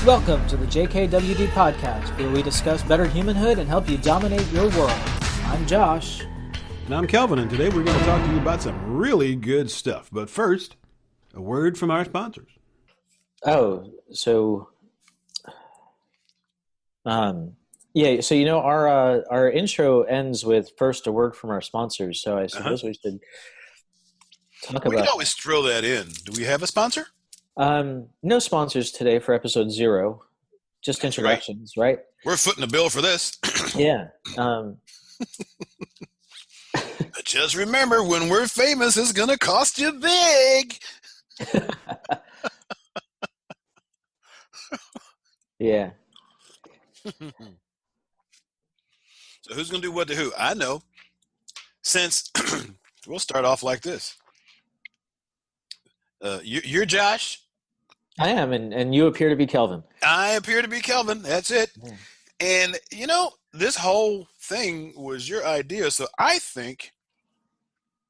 Welcome to the JKWD Podcast, where we discuss better humanhood and help you dominate your world. I'm Josh. And I'm Kelvin, and today we're going to talk to you about some really good stuff. But first, a word from our sponsors. So our intro ends with first a word from our sponsors. So I suppose we should talk about. We can always throw that in. Do we have a sponsor? No sponsors today for episode 0. Just introductions, right? We're footing the bill for this. Yeah. Just remember, when we're famous, it's going to cost you big. Yeah. So who's going to do what to who? I know. Since we'll start off like this. You're Josh. I am, and you appear to be Kelvin. I appear to be Kelvin. That's it. Yeah. And, this whole thing was your idea, so I think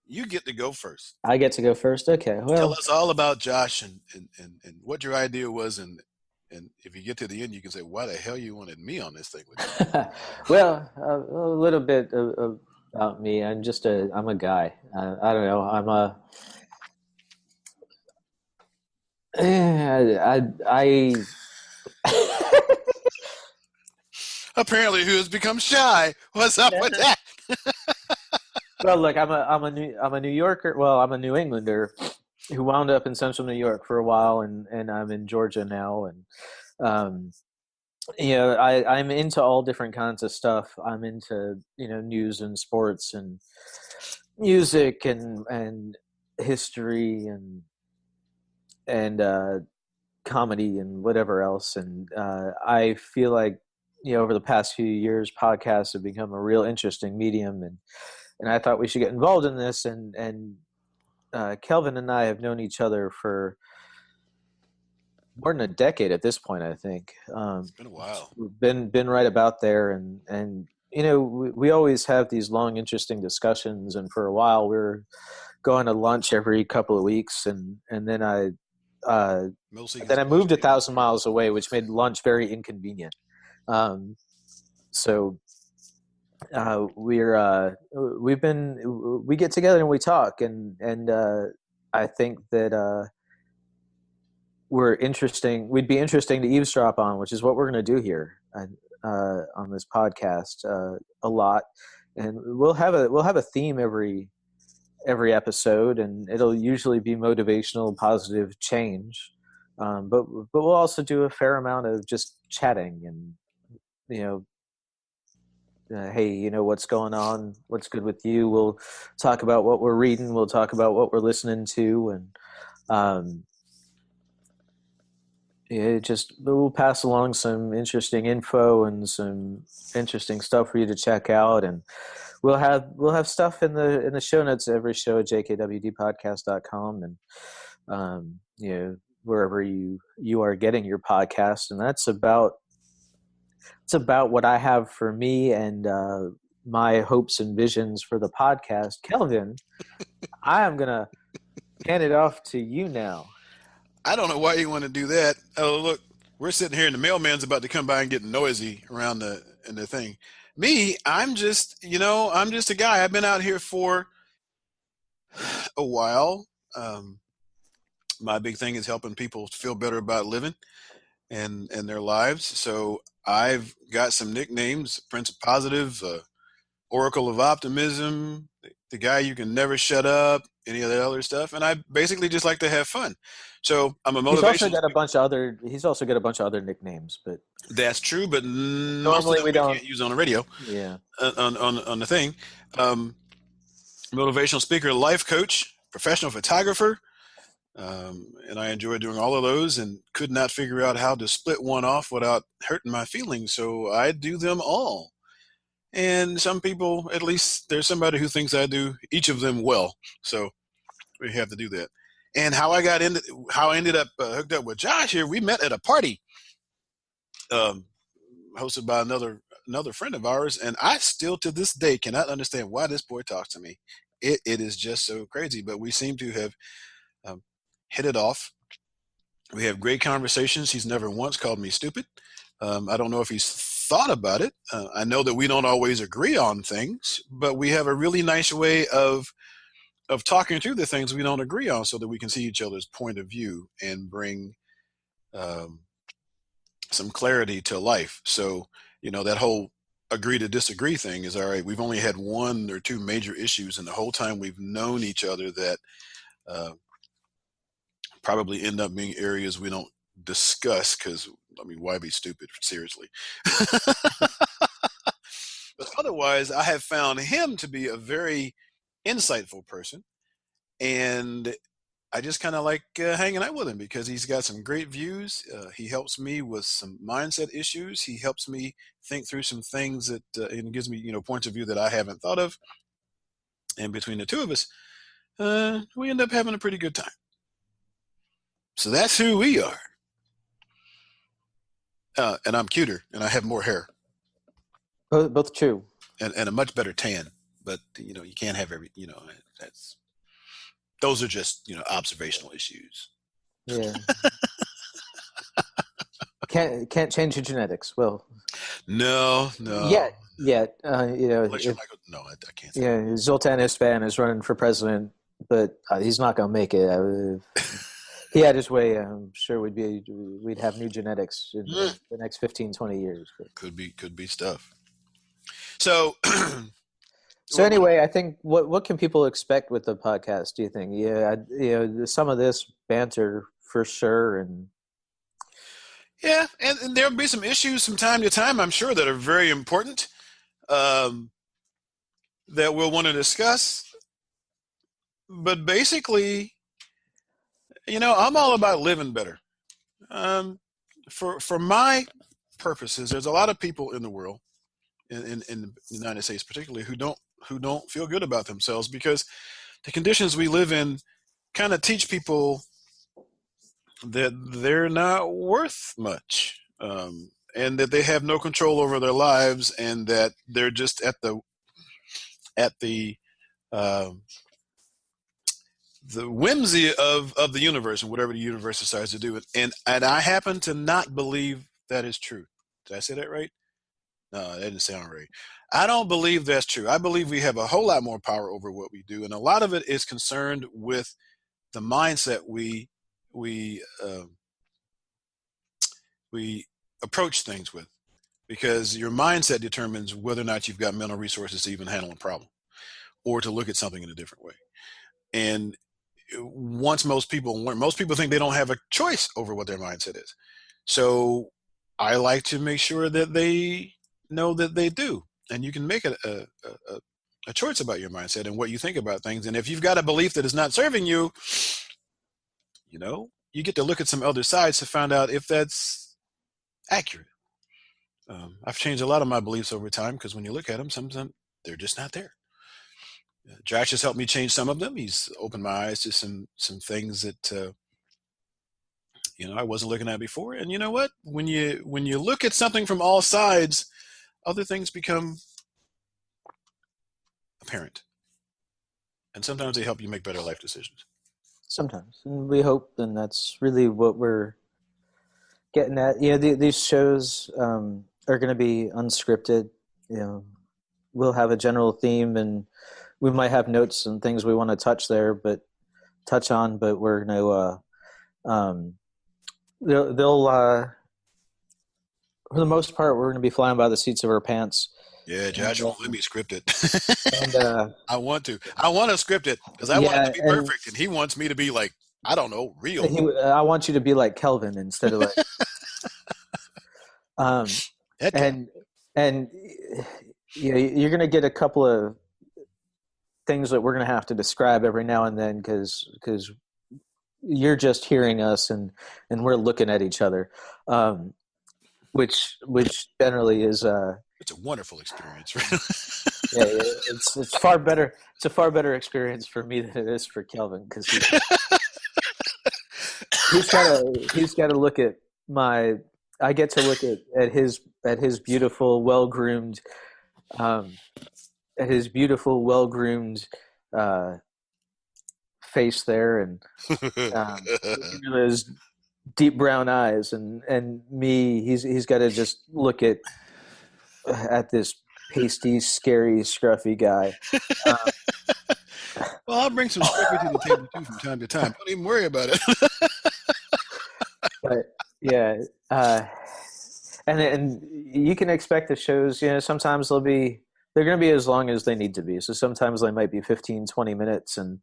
you get to go first. I get to go first? Okay. Well, tell us all about Josh and what your idea was, and if you get to the end, you can say, why the hell you wanted me on this thing with you? Well, a little bit about me. I'm a guy. I don't know. I Apparently, who has become shy? What's up with that? Well, look, I'm a New Yorker. Well, I'm a New Englander who wound up in Central New York for a while, and I'm in Georgia now. And I'm into all different kinds of stuff. I'm into news and sports and music and history and comedy and whatever else. And I feel like over the past few years, podcasts have become a real interesting medium, and I thought we should get involved in this. And Kelvin and I have known each other for more than a decade at this point, I think. It's been a while. We've been right about there, and we always have these long, interesting discussions. And for a while, we were going to lunch every couple of weeks, and then I moved 1,000 miles away, which made lunch very inconvenient. We get together and we talk, and I think that we'd be interesting to eavesdrop on, which is what we're going to do here on this podcast a lot. And we'll have a theme every episode, and it'll usually be motivational, positive change. But we'll also do a fair amount of just chatting and, hey, what's going on? What's good with you? We'll talk about what we're reading. We'll talk about what we're listening to. And we'll pass along some interesting info and some interesting stuff for you to check out. And we'll have stuff in the show notes, every show at jkwdpodcast.com and wherever you are getting your podcast. And that's about what I have for me and my hopes and visions for the podcast. Kelvin, I am gonna hand it off to you now. I don't know why you want to do that. Oh, look, we're sitting here and the mailman's about to come by and get noisy around the thing. Me, I'm just a guy. I've been out here for a while. My big thing is helping people feel better about living and their lives. So I've got some nicknames: Prince of Positive, Oracle of Optimism, the guy you can never shut up, any of that other stuff. And I basically just like to have fun. So I'm a motivation. He's also got a bunch of other nicknames, but that's true. But normally we can't use on the radio. Yeah. On the thing, motivational speaker, life coach, professional photographer, and I enjoy doing all of those, and could not figure out how to split one off without hurting my feelings. So I do them all. And some people, at least there's somebody who thinks I do each of them well. So we have to do that. And how I ended up hooked up with Josh here, we met at a party hosted by another friend of ours. And I still to this day cannot understand why this boy talks to me. It is just so crazy. But we seem to have hit it off. We have great conversations. He's never once called me stupid. I don't know if he's thought about it. I know that we don't always agree on things, but we have a really nice way of talking through the things we don't agree on, so that we can see each other's point of view and bring some clarity to life. So, that whole agree to disagree thing is all right. We've only had one or two major issues, and the whole time we've known each other that probably end up being areas we don't discuss, because, why be stupid? Seriously. But otherwise, I have found him to be a very insightful person, and I just kind of like hanging out with him because he's got some great views. He helps me with some mindset issues. He helps me think through some things that, and gives me, points of view that I haven't thought of. And between the two of us, we end up having a pretty good time. So that's who we are. And I'm cuter, and I have more hair. Both true. And a much better tan. But, you can't have those are just, observational issues. Yeah. Can't change your genetics. Well, no. Yet. Unless you're Michael, no, I can't say that. Zoltan Ispan is running for president, but he's not going to make it. He had his way. I'm sure we'd have new genetics in the next 15, 20 years. But. Could be stuff. So. So anyway, I think what can people expect with the podcast? Do you think? Yeah, some of this banter for sure, and there'll be some issues from time to time, I'm sure, that are very important, that we'll want to discuss. But basically, I'm all about living better. For my purposes, there's a lot of people in the world, in the United States particularly, who don't feel good about themselves because the conditions we live in kind of teach people that they're not worth much, and that they have no control over their lives, and that they're just at the whimsy of the universe and whatever the universe decides to do. And I happen to not believe that is true. Did I say that right? No, that didn't sound right. I don't believe that's true. I believe we have a whole lot more power over what we do, and a lot of it is concerned with the mindset we approach things with, because your mindset determines whether or not you've got mental resources to even handle a problem or to look at something in a different way. And most people think they don't have a choice over what their mindset is. So I like to make sure that they know that they do. And you can make a choice about your mindset and what you think about things. And if you've got a belief that is not serving you, you get to look at some other sides to find out if that's accurate. I've changed a lot of my beliefs over time because when you look at them, sometimes they're just not there. Josh has helped me change some of them. He's opened my eyes to some things that I wasn't looking at before. And you know what? When you look at something from all sides, other things become apparent. And sometimes they help you make better life decisions. Sometimes. And we hope, and that's really what we're getting at. These shows are going to be unscripted. We'll have a general theme, and we might have notes and things we want to touch on, but we're going to they'll for the most part, we're going to be flying by the seats of our pants. Yeah, Josh won't let me script it. And, I want to script it because I want it to be perfect, and he wants me to be like, I don't know, real. I want you to be like Kelvin instead of like. And you're going to get a couple of things that we're going to have to describe every now and then because you're just hearing us and we're looking at each other, which generally is it's a wonderful experience. It's far better. It's a far better experience for me than it is for Kelvin because he's got to look at my. I get to look at his beautiful, well-groomed, face there, and his deep brown eyes, and me, he's got to just look at this pasty, scary, scruffy guy. Well, I'll bring some scruffy to the table too from time to time. Don't even worry about it. But yeah, and you can expect the shows. Sometimes they're going to be as long as they need to be. So sometimes they might be 15, 20 minutes, and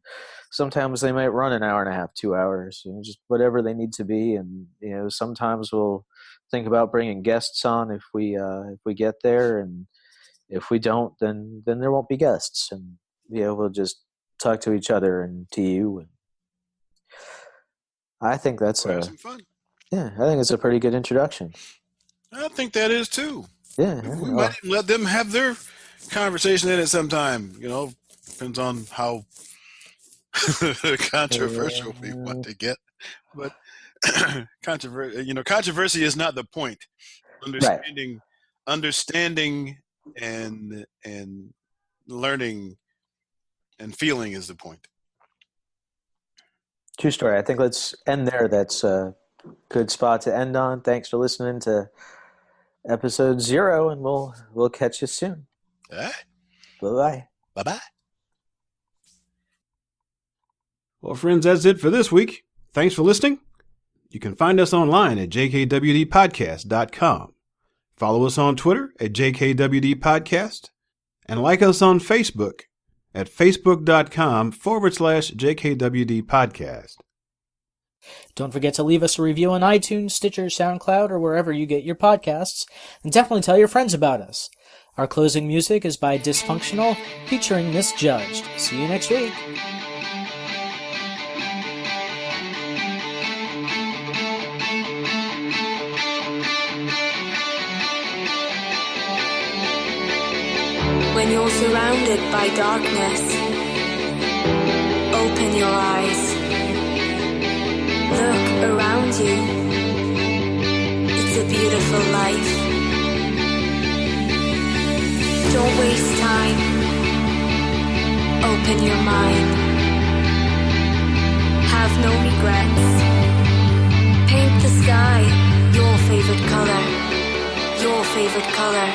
sometimes they might run an hour and a half, 2 hours. Just whatever they need to be. And sometimes we'll think about bringing guests on if we get there, and if we don't, then there won't be guests, and we'll just talk to each other and to you. And I think that's some fun. Yeah, I think it's a pretty good introduction. I think that is too. Yeah, we might even let them have their conversation in it sometime. Depends on how controversial we want to get. But controversy is not the point. Understanding and learning and feeling is the point. True story. I think let's end there. That's a good spot to end on. Thanks for listening to episode 0, and we'll catch you soon. All right. Bye-bye. Bye-bye. Well, friends, that's it for this week. Thanks for listening. You can find us online at jkwdpodcast.com. Follow us on Twitter at JKWD Podcast, and like us on Facebook at facebook.com/JKWD Podcast. Don't forget to leave us a review on iTunes, Stitcher, SoundCloud, or wherever you get your podcasts, and definitely tell your friends about us. Our closing music is by Dysfunctional, featuring Misjudged. See you next week. When you're surrounded by darkness, open your eyes. Look around you. It's a beautiful life. Don't waste time. Open your mind. Have no regrets. Paint the sky your favorite color. Your favorite color.